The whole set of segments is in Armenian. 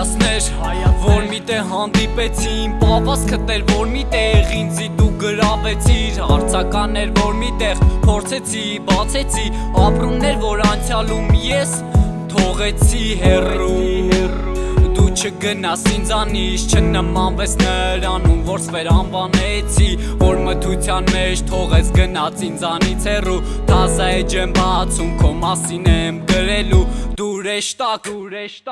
հայացներ, որ միտեղ հանդիպեցին, պավազ քտեր, որ միտեղ ինձի դու գրավեցիր, հարցականներ, որ միտեղ փորձեցի, բացեցի, ապրումներ, որ անցյալում ես թողեցի հեռու, դու չգնաս ինձանից, չնմանվես նրանում, որ սվեր անվանեցի, որ մթության մեջ թողես գնաց ինձանից հեռու, թազա էջ եմ բացում, քո մասին եմ գրելու, դու ռեշտակ,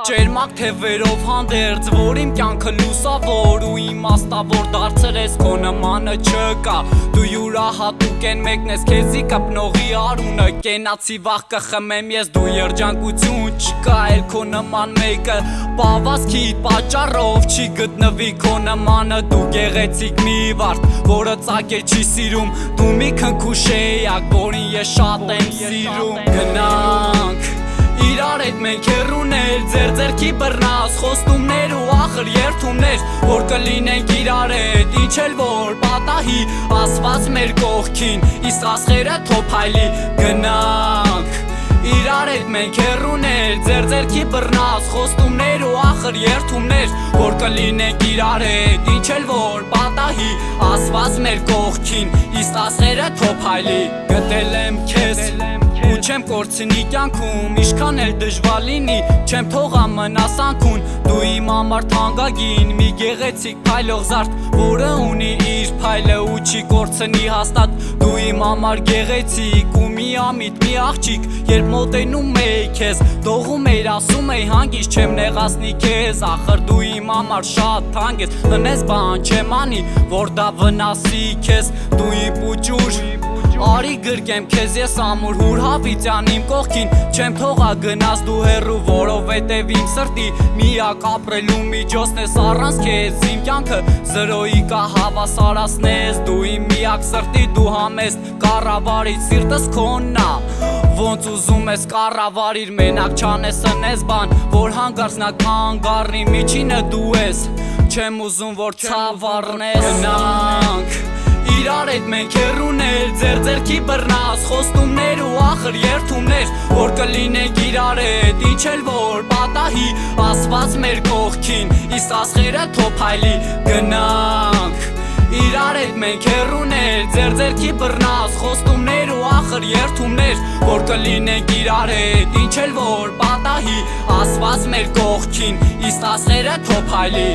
ճերմակ թևերով հանդերձ, որ իմ կյանքը լուսավոր ու իմաստավոր դարձրես, քո նմանը չկա, դու յուրահատուկ են մեկն ես, քեզի կպնողի արունը, կենացի վաղ կխմեմ ես, դու երջանկություն չկա էլ քո նման մեկը, պավազքիդ պատճառով չի գտնվի քո նմանը, դու գեղեցիկ մի վարդ, որը ծագել չի սիրում, դու մի քնքուշ էակ, որին ես շատ եմ սիրում, գնանք իրար հետ մենք հեռուներ, ձեր ձերքի բռնած խոստումներ ու ախր երդումներ, որ կլինենք իրար հետ, ինչ էլ որ պատահի, ասված մեր կողքին, իսկ ասխերը թոփայլի, գնանք իրար հետ մենք հեռուներ, ձեր ձերքի բռնած խոստումներ ու ախր երդումներ, որ կլինենք իրար հետ, ինչ էլ որ պատահի, ասված մեր կողքին, իսկ ասխերը թոփայլի, գտել եմ քեզ ու չեմ կորցնի կյանքում, իշքան էլ դժվար լինի, չեմ թողա մնաս անքուն, դու իմ համար թանկագին, մի գեղեցիկ փայլող զարդ, որը ունի իր փայլը ու չի կորցնի հաստատ, դու իմ համար գեղեցիկ ու միամիտ մի աղջիկ, երբ մոտենում էի քեզ, դողում էիր ասում էի հանգիստ չեմ նեղացնի քեզ, ախր դու իմ համար շատ թանկ ես, հնես բան չեմ անի, որ դա վնասի քեզ, դու իմ պուճուր Արի գրկեմ քեզ ես ամուր հուր հավիտյան իմ կողքին, չեմ թողա գնաս դու հեռու, որովհետև իմ սրտի միակ ապրելու միջոցն ես, առանց քեզ իմ կյանքը զրոյի կա հավասարացնես, դու իմ միակ սրտի, դու համեստ կառավարից, սիրտս քոնն ա, ոնց ուզում ես կառավարիր, մենակ չանես ընես բան, որ հանգարց նա կանգառնի, միջինը դու ես, չեմ ուզում որ ցավ առնես, գնանք իրար հետ մենք հեռուներ, ձեր ձերքի բռնած խոստումներ ու ախր երդումներ, որ կլինենք իրար հետ, ինչ էլ որ պատահի, ասված մեր կողքին, իսկ ասխերը թոփայլի, գնանք իրար հետ մենք հեռուներ, ձեր ձերքի բռնած խոստումներ ու ախր երդումներ, որ կլինենք իրար հետ, ինչ էլ որ պատահի, ասված մեր կողքին, իսկ ասխերը թոփայլի